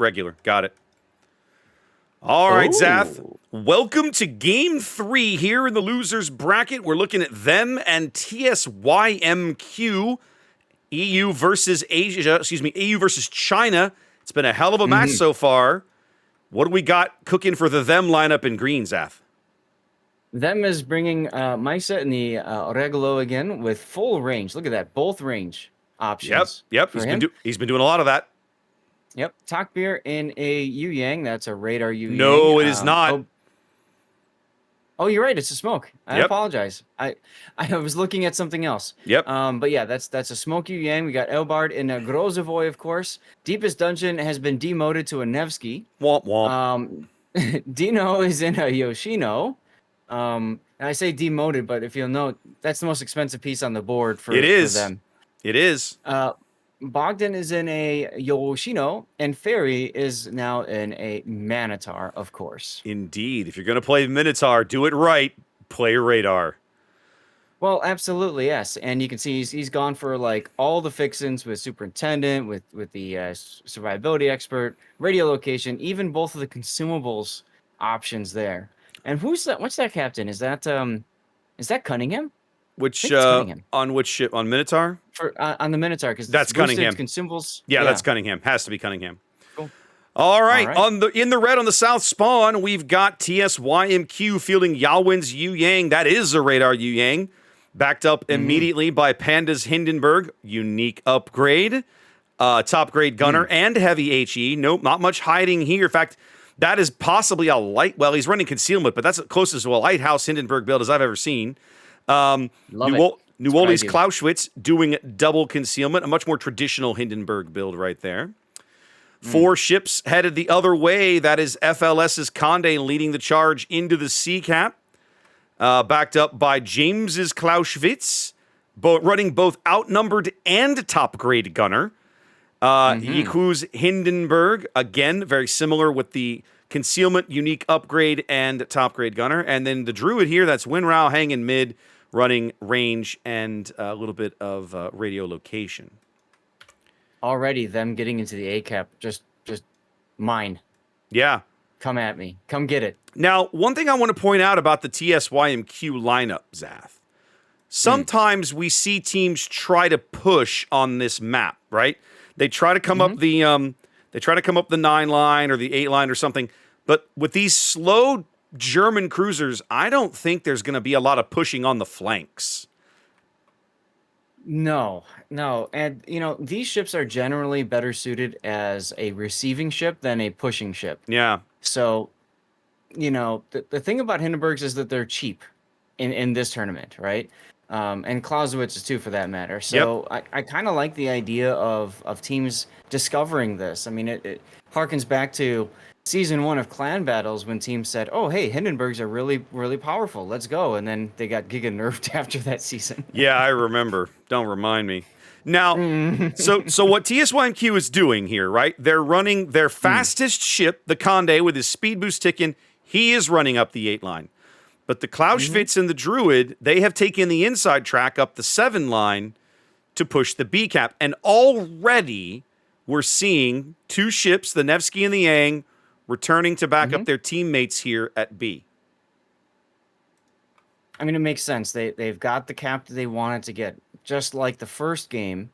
regular. Got it. All right, Zath. Welcome to Game 3 here in the losers bracket. We're looking at them and TSYMQ. EU versus Asia, EU versus China. It's been a hell of a match so far. What do we got cooking for the them lineup in green, Zath? Them is bringing Maisa in the Regalo again with full range. Look at that, both range options. Yep. He's been doing a lot of that. Yep, Takbir in a Yu Yang. That's a radar Yu Yang. No, it is not. Oh, you're right. It's a smoke. I apologize. I was looking at something else. Yep. But yeah, that's a smoke Yu Yang. We got Elbard in a Grozovoy, of course. Deepest Dungeon has been demoted to a Nevsky. Womp womp. Dino is in a Yoshino. And I say demoted, but if you'll note, that's the most expensive piece on the board for them. It is. Bogdan is in a Yoshino, and Fairy is now in a Minotaur, of course. Indeed. If you're going to play Minotaur, do it right. Play Radar. Well, absolutely, yes. And you can see he's gone for like all the fixins with Superintendent, with the Survivability Expert, Radio Location, even both of the consumables options there. And who's that? What's that captain? Is that Cunningham? Which on which ship? On Minotaur? On the Minotaur, because that's Cunningham. Consumables. Yeah, that's Cunningham. Has to be Cunningham. Cool. All right. In the red on the south spawn, we've got TSYMQ fielding Yawin's Yu Yang. That is a radar Yu Yang, backed up immediately by Panda's Hindenburg. Unique upgrade, top grade gunner and heavy HE. Nope, not much hiding here. In fact, that is possibly a light. Well, he's running concealment, but that's the closest to a lighthouse Hindenburg build as I've ever seen. New Orleans Clausewitz doing double concealment, a much more traditional Hindenburg build right there. 4 ships headed the other way. That is FLS's Condé leading the charge into the sea cap, backed up by James's Clausewitz, running both outnumbered and top grade gunner. Yiku's Hindenburg, again, very similar with the concealment, unique upgrade, and top grade gunner. And then the Druid here, that's Winrow hanging mid, running range and a little bit of radio location. Already them getting into the A cap, just mine. Yeah. Come at me. Come get it. Now, one thing I want to point out about the TSYMQ lineup, Zath. Sometimes we see teams try to push on this map, right? They try to come up the 9 line or the 8 line or something. But with these slow German cruisers, I don't think there's going to be a lot of pushing on the flanks. No. And, these ships are generally better suited as a receiving ship than a pushing ship. Yeah. So, the thing about Hindenburgs is that they're cheap in this tournament, right? And Clausewitz is too, for that matter. So I kind of like the idea of teams discovering this. I mean, it harkens back to Season 1 of Clan Battles when teams said, oh, hey, Hindenburgs are really, really powerful. Let's go. And then they got giga nerfed after that season. Yeah, I remember. Don't remind me. Now, so what TSYMQ is doing here, right? They're running their fastest ship, the Condé, with his speed boost ticking. He is running up the 8 line. But the Clausewitz and the Druid, they have taken the inside track up the 7 line to push the B cap. And already we're seeing 2 ships, the Nevsky and the Yang, returning to back up their teammates here at B. I mean, it makes sense. They've got the cap that they wanted to get. Just like the first game,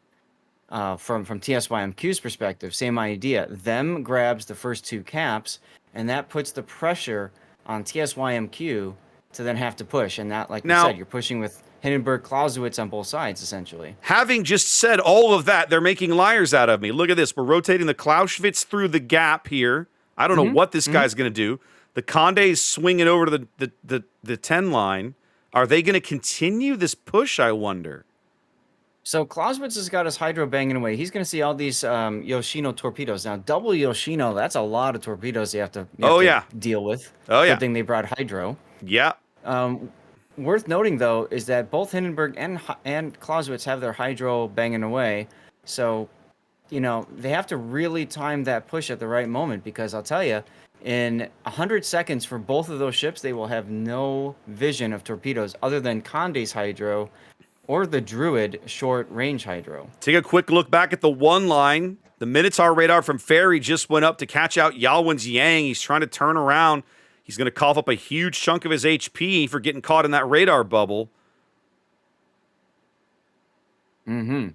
from TSYMQ's perspective, same idea. Them grabs the first 2 caps, and that puts the pressure on TSYMQ to then have to push. And that, like you said, you're pushing with Hindenburg, Clausewitz on both sides, essentially. Having just said all of that, they're making liars out of me. Look at this. We're rotating the Clausewitz through the gap here. I don't know what this guy's going to do. The Condé's swinging over to the 10 line. Are they going to continue this push, I wonder? So Clausewitz has got his hydro banging away. He's going to see all these Yoshino torpedoes. Now, double Yoshino, that's a lot of torpedoes you have to deal with. Oh, yeah. Good thing they brought hydro. Yeah. Worth noting, though, is that both Hindenburg and Clausewitz have their hydro banging away. So, they have to really time that push at the right moment, because I'll tell you, in 100 seconds for both of those ships, they will have no vision of torpedoes other than Condé's hydro or the Druid short range hydro. Take a quick look back at the 1 line. The Minotaur radar from Ferry just went up to catch out Yalwin's Yang. He's trying to turn around. He's going to cough up a huge chunk of his HP for getting caught in that radar bubble. Mm-hmm.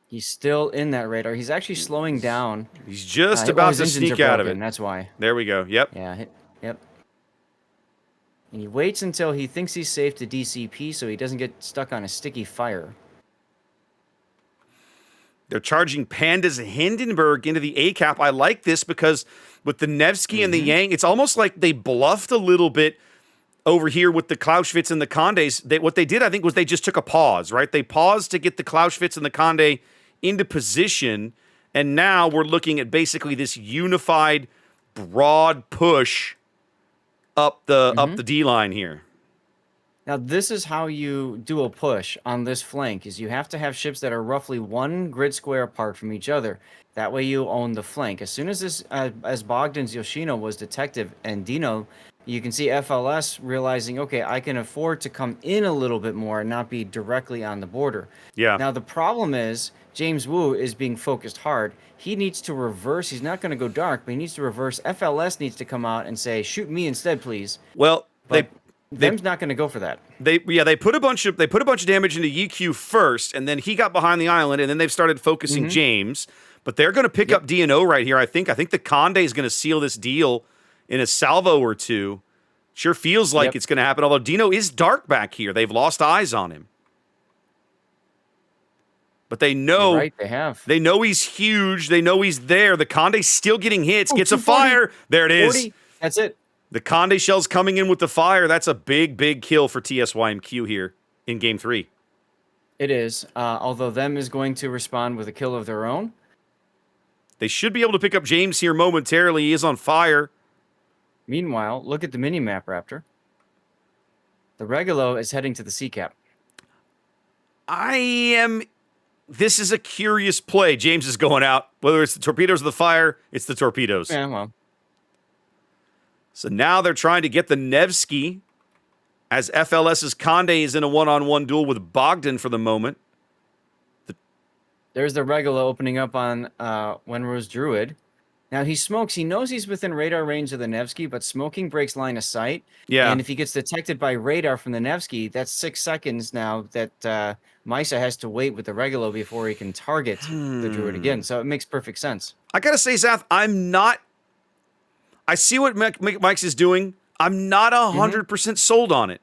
He's still in that radar. He's actually slowing down. He's just about to sneak out of it. That's why. There we go. Yep. Yeah. Yep. And he waits until he thinks he's safe to DCP so he doesn't get stuck on a sticky fire. They're charging Panda's Hindenburg into the A-cap. I like this because with the Nevsky and the Yang, it's almost like they bluffed a little bit over here with the Clausewitz and the Condes. What they did, I think, was they just took a pause, right? They paused to get the Clausewitz and the Conde into position, and now we're looking at basically this unified, broad push up the D line here. Now, this is how you do a push on this flank, is you have to have ships that are roughly 1 grid square apart from each other. That way you own the flank. As soon as this, as Bogdan's Yoshino was detected and Dino, you can see FLS realizing, okay, I can afford to come in a little bit more and not be directly on the border. Yeah. Now, the problem is James Wu is being focused hard. He needs to reverse. He's not going to go dark, but he needs to reverse. FLS needs to come out and say, shoot me instead, please. Well, them's not going to go for that. They put a bunch of damage into UQ first, and then he got behind the island, and then they've started focusing James. But they're going to pick up D&O right here. I think the Conde is going to seal this deal in a salvo or two. Sure feels like it's going to happen. Although Dino is dark back here, they've lost eyes on him. But they know, right, they have. They know he's huge. They know he's there. The Conde's still getting hits. Gets a fire. There it is. 40. That's it. The Conde shell's coming in with the fire. That's a big, big kill for TSYMQ here in Game 3. It is. Although them is going to respond with a kill of their own. They should be able to pick up James here momentarily. He is on fire. Meanwhile, look at the mini-map, Raptor. The Regulo is heading to the C-cap. This is a curious play. James is going out. Whether it's the torpedoes or the fire, it's the torpedoes. Yeah, well. So now they're trying to get the Nevsky as FLS's Conde is in a one-on-one duel with Bogdan for the moment. There's the Regulo opening up on Wenrose Druid. Now, he smokes. He knows he's within radar range of the Nevsky, but smoking breaks line of sight. Yeah. And if he gets detected by radar from the Nevsky, that's 6 seconds now that Misa has to wait with the Regulo before he can target the Druid again. So it makes perfect sense. I got to say, Zath, I see what Mike's is doing. I'm not 100% sold on it.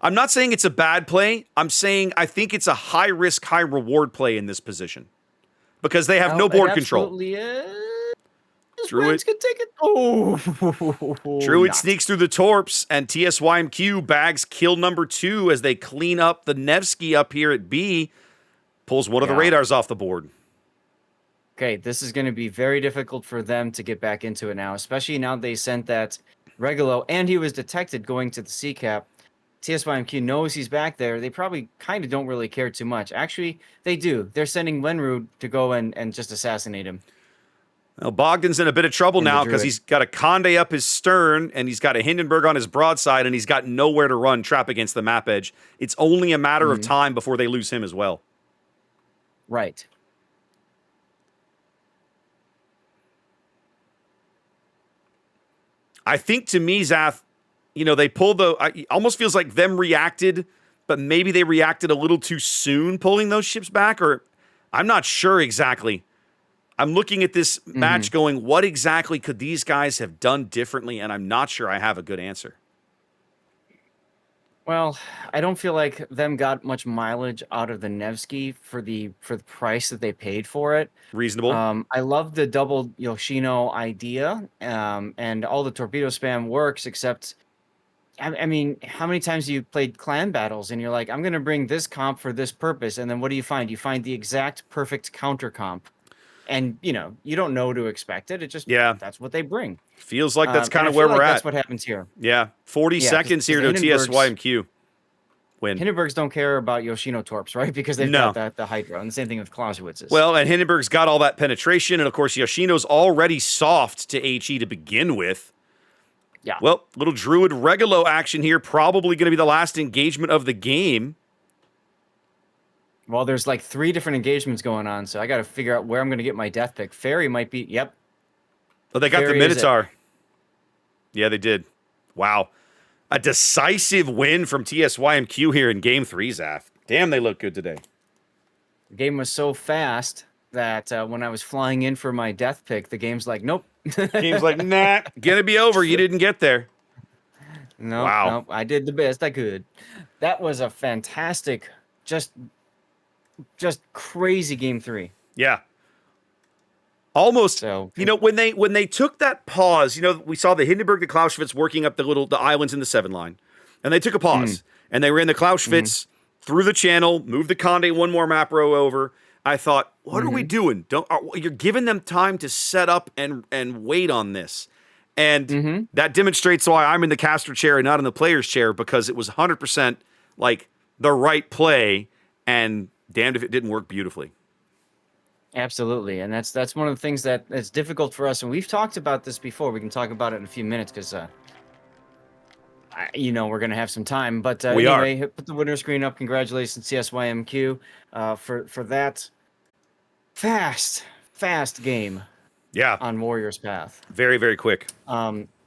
I'm not saying it's a bad play. I'm saying I think it's a high-risk, high-reward play in this position because they have no board control. Absolutely is. Druid can take it. Oh, Druid sneaks through the torps, and TSYMQ bags kill number 2 as they clean up the Nevsky up here at B. Pulls one of the radars off the board. Okay, this is going to be very difficult for them to get back into it now, especially now they sent that Regulo, and he was detected going to the C-cap. TSYMQ knows he's back there. They probably kind of don't really care too much. Actually, they do. They're sending Wenrud to go and just assassinate him. Well, Bogdan's in a bit of trouble now because he's got a Conde up his stern and he's got a Hindenburg on his broadside and he's got nowhere to run trap against the map edge. It's only a matter of time before they lose him as well. Right. I think to me, Zath, they pulled it almost feels like them reacted, but maybe they reacted a little too soon pulling those ships back, or I'm not sure exactly. I'm looking at this match going, what exactly could these guys have done differently? And I'm not sure I have a good answer. Well, I don't feel like them got much mileage out of the Nevsky for the price that they paid for it. Reasonable. I love the double Yoshino idea, and all the torpedo spam works, except, I mean, how many times have you played clan battles and you're like, I'm going to bring this comp for this purpose, and then what do you find? You find the exact perfect counter comp. And, you don't know to expect it. It just, that's what they bring. Feels like that's kind of where we're at. That's what happens here. Yeah. 40 seconds here to TSYMQ. Win. Hindenburgs don't care about Yoshino torps, right? Because they've got the Hydra. And the same thing with Clausewitz's. Well, and Hindenburg's got all that penetration. And, of course, Yoshino's already soft to HE to begin with. Yeah. Well, little Druid Regulo action here. Probably going to be the last engagement of the game. Well, there's like 3 different engagements going on, so I got to figure out where I'm going to get my death pick. Ferry might be. Yep. Oh, they got the Ferry is it. Minotaur. Yeah, they did. Wow. A decisive win from TSYMQ here in Game 3, Zaf. Damn, they look good today. The game was so fast that when I was flying in for my death pick, the game's like, nope. Game's like, nah, gonna be over. You didn't get there. No, Wow. no, I did the best I could. That was a fantastic, just crazy game 3. Yeah. Almost, So when they took that pause, we saw the Hindenburg, the Clausewitz working up the islands in the 7 line, and they took a pause and they ran the Clausewitz through the channel, moved the Conde one more map row over. I thought, what are we doing? You're giving them time to set up and wait on this, and that demonstrates why I'm in the caster chair and not in the player's chair, because it was 100% like the right play, and damned if it didn't work beautifully. absolutely, and that's one of the things that's difficult for us, and we've talked about this before. We can talk about it in a few minutes because we're gonna have some time. But We are. anyway, put the winner screen up. Congratulations, CSYMQ, for that fast game Yeah. on Warrior's Path. Very, very quick.